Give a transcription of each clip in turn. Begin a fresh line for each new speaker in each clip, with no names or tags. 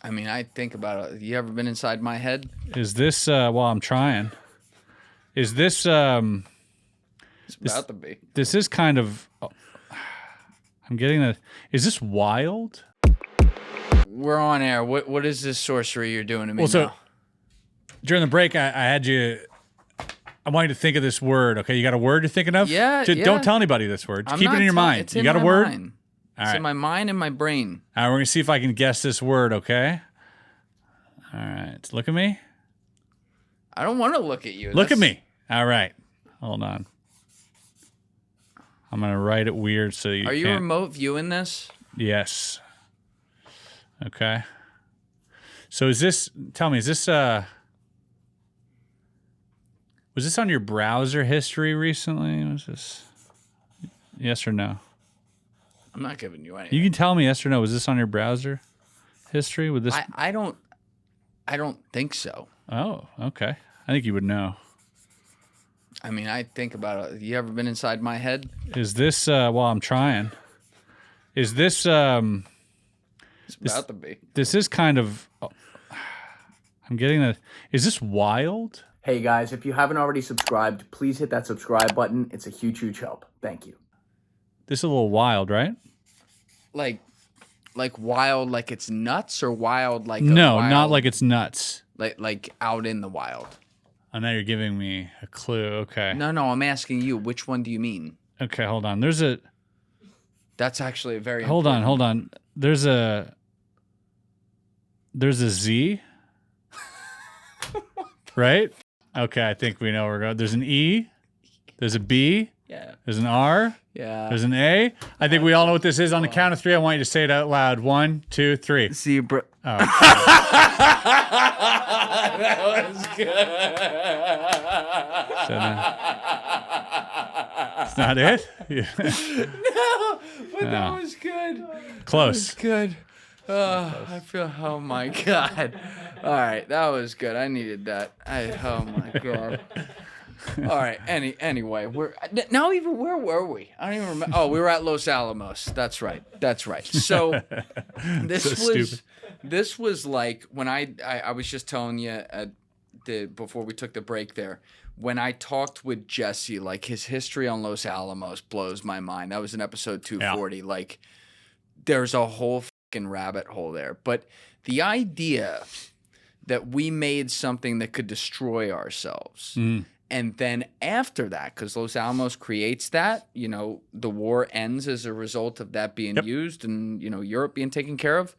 I mean, I think about it. You ever been inside my head?
Is this, well, I'm trying. Is this,
It's about to be.
this is kind of, I'm getting a, is this wild?
We're on air. What is this sorcery you're doing to me
Well, so
now?
during the break, I had you, I want you to think of this word, okay? You got a word you're thinking of?
Yeah, yeah.
Don't tell anybody this word. Just
I'm
keep it
not
in your
telling-
mind.
it's
You
in
got a
my
word?
mind.
All
It's
right.
in my mind and my brain.
All right, we're going to see if I can guess this word, okay? All right. Look at me.
I don't want to look at you.
Look at me. All right. Hold on. I'm going to write it weird so you
Are you
can't.
remote viewing this?
Yes. Okay. So is this, tell me, is this, was this on your browser history recently? Was this, yes or no?
I'm not giving you anything.
You can tell me yes or no. Was this on your browser history? With this?
I don't think so.
Oh, okay. I think you would know.
I mean, I think about it. You ever been inside my head?
Is this, well, I'm trying. Is this,
It's about to be.
this is kind of, I'm getting a, is this wild?
Hey guys, if you haven't already subscribed, please hit that subscribe button. It's a huge, huge help. Thank you.
This is a little wild, right?
Like wild, like it's nuts, or wild like
No,
wild,
not like it's nuts.
like out in the wild.
Oh, now you're giving me a clue. Okay.
No, I'm asking you. Which one do you mean?
Okay, hold on. There's a,
That's actually a very
hold on. There's a Z. Right? Okay, I think we know where we're going. There's an E. There's a B.
Yeah.
There's an R.
Yeah.
There's an A. I think we all know what this is. On the count of three, I want you to say it out loud. 1, 2, 3.
Zebra.
Oh,
That was good.
so that's not it? Yeah.
No, but that was good.
Close.
Good. I feel. Oh my god. All right, that was good. I needed that. Oh my god. All right. Anyway, where were we? I don't even remember. Oh, we were at Los Alamos. That's right. So this was like when I was just telling you before we took the break there. When I talked with Jesse, like his history on Los Alamos blows my mind. That was in episode 240.
Yeah.
Like there's a whole fucking rabbit hole there. But the idea that we made something that could destroy ourselves. And then after that, because Los Alamos creates that, the war ends as a result of that being used and, Europe being taken care of.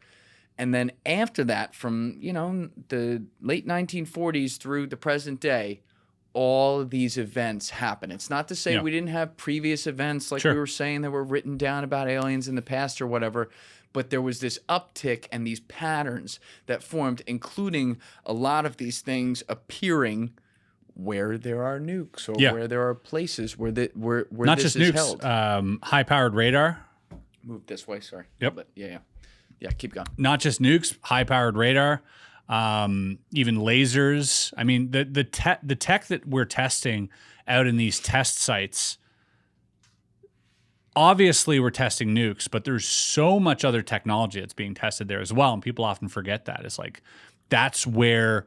And then after that, from, the late 1940s through the present day, all of these events happen. It's not to say we didn't have previous events like we were saying that were written down about aliens in the past or whatever, but there was this uptick and these patterns that formed, including a lot of these things appearing where there are nukes or where there are places where
Not
this
just
is
nukes,
held.
high-powered radar.
Move this way, sorry.
Yep.
But yeah, keep going.
Not just nukes, high-powered radar, even lasers. I mean, the tech that we're testing out in these test sites, obviously we're testing nukes, but there's so much other technology that's being tested there as well, and people often forget that. It's like that's where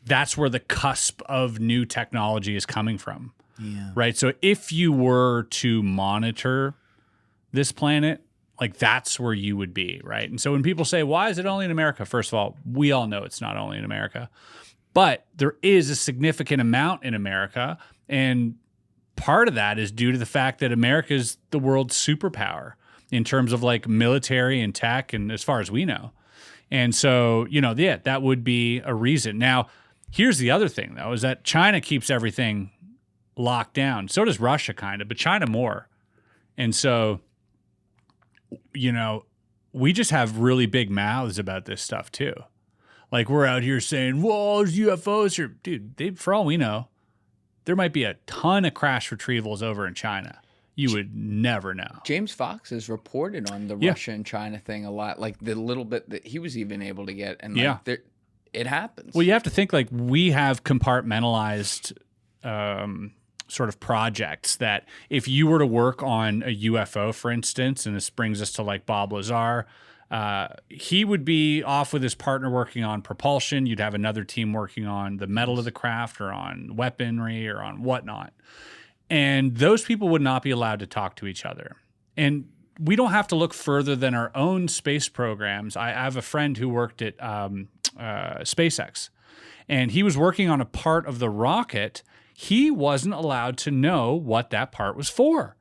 the cusp of new technology is coming from.
Yeah.
Right? So if you were to monitor this planet, like that's where you would be, right? And so when people say, why is it only in America? First of all, we all know it's not only in America, but there is a significant amount in America. And part of that is due to the fact that America is the world's superpower in terms of like military and tech and as far as we know. And so, that would be a reason. Now, here's the other thing, though, is that China keeps everything locked down. So does Russia, kind of, but China more. And so, we just have really big mouths about this stuff, too. Like, we're out here saying, whoa, there's UFOs here. Dude, for all we know, there might be a ton of crash retrievals over in China. You would never know.
James Fox has reported on the Russia and China thing a lot, like the little bit that he was even able to get. And it happens.
Well, you have to think like we have compartmentalized sort of projects that if you were to work on a UFO, for instance, and this brings us to like Bob Lazar, He would be off with his partner working on propulsion. You'd have another team working on the metal of the craft or on weaponry or on whatnot. And those people would not be allowed to talk to each other. And we don't have to look further than our own space programs. I have a friend who worked at SpaceX, and he was working on a part of the rocket. He wasn't allowed to know what that part was for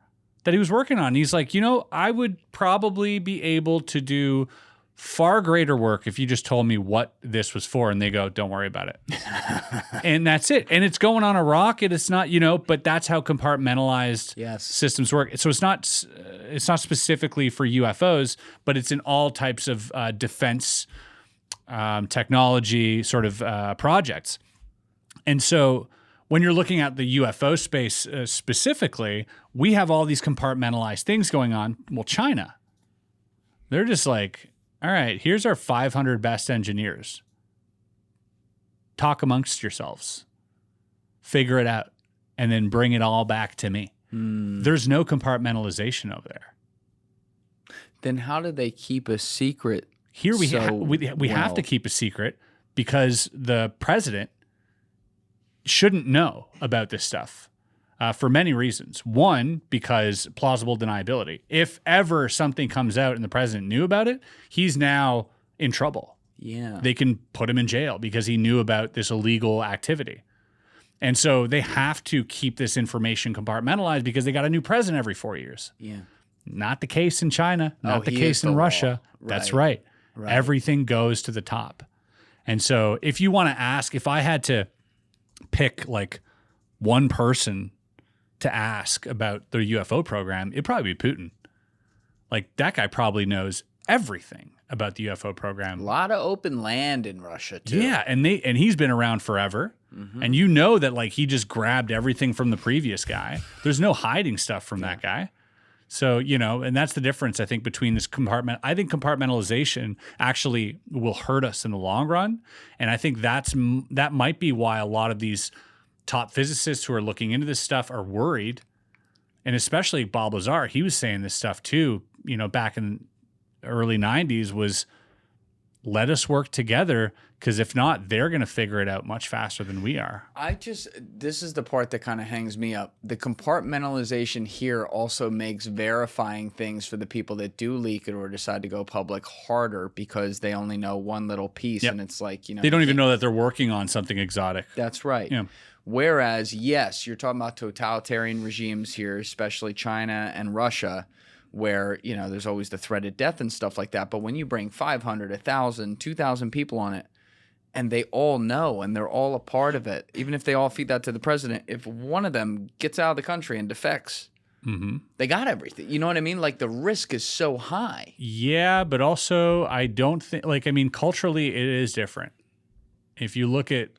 that he was working on. He's like, I would probably be able to do far greater work if you just told me what this was for. And they go, don't worry about it. And that's it. And it's going on a rocket. It's not, but that's how compartmentalized systems work. So it's not specifically for UFOs, but it's in all types of defense technology sort of projects. And so when you're looking at the UFO space specifically, we have all these compartmentalized things going on. Well, China, they're just like, all right, here's our 500 best engineers. Talk amongst yourselves. Figure it out. And then bring it all back to me. There's no compartmentalization over there.
Then how do they keep a secret?
Here we have to keep a secret because the president shouldn't know about this stuff for many reasons. One, because plausible deniability. If ever something comes out and the president knew about it, he's now in trouble.
Yeah.
They can put him in jail because he knew about this illegal activity. And so they have to keep this information compartmentalized because they got a new president every 4 years.
Yeah.
Not the case in China, not the case in Russia. That's right. Everything goes to the top. And so if you want to ask, if I had to pick like one person to ask about the UFO program, it'd probably be Putin. Like that guy probably knows everything about the UFO program.
A lot of open land in Russia too.
Yeah, and he's been around forever. Mm-hmm. And that like he just grabbed everything from the previous guy. There's no hiding stuff from that guy. So, and that's the difference, I think, between this compartment. I think compartmentalization actually will hurt us in the long run. And I think that might be why a lot of these top physicists who are looking into this stuff are worried. And especially Bob Lazar, he was saying this stuff too, back in the early 90s was let us work together because if not, they're going to figure it out much faster than we are.
This is the part that kind of hangs me up. The compartmentalization here also makes verifying things for the people that do leak it or decide to go public harder because they only know one little piece. Yep. And it's like,
they don't even know that they're working on something exotic.
That's right.
Yeah.
Whereas, yes, you're talking about totalitarian regimes here, especially China and Russia, where, there's always the threat of death and stuff like that. But when you bring 500, 1,000, 2,000 people on it, and they all know and they're all a part of it, even if they all feed that to the president, if one of them gets out of the country and defects, they got everything. You know what I mean? Like the risk is so high.
Yeah, but also I don't think, culturally it is different. If you look at,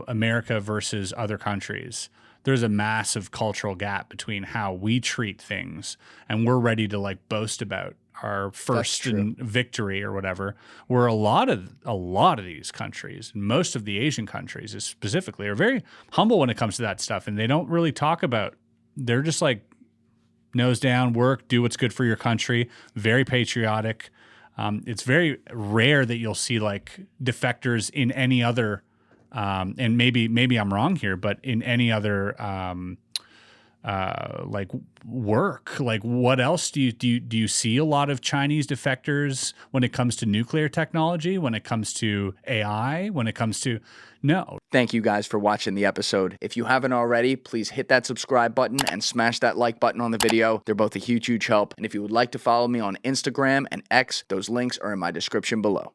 America versus other countries, there's a massive cultural gap between how we treat things and we're ready to boast about our first victory or whatever. Where a lot of these countries, most of the Asian countries specifically, are very humble when it comes to that stuff, and they don't really talk about. They're just like nose down, work, do what's good for your country. Very patriotic. It's very rare that you'll see defectors in any other. And maybe I'm wrong here, but in any other work, what else do you see a lot of Chinese defectors when it comes to nuclear technology, when it comes to AI, when it comes to no.
Thank you guys for watching the episode. If you haven't already, please hit that subscribe button and smash that like button on the video. They're both a huge help. And if you would like to follow me on Instagram and X, those links are in my description below.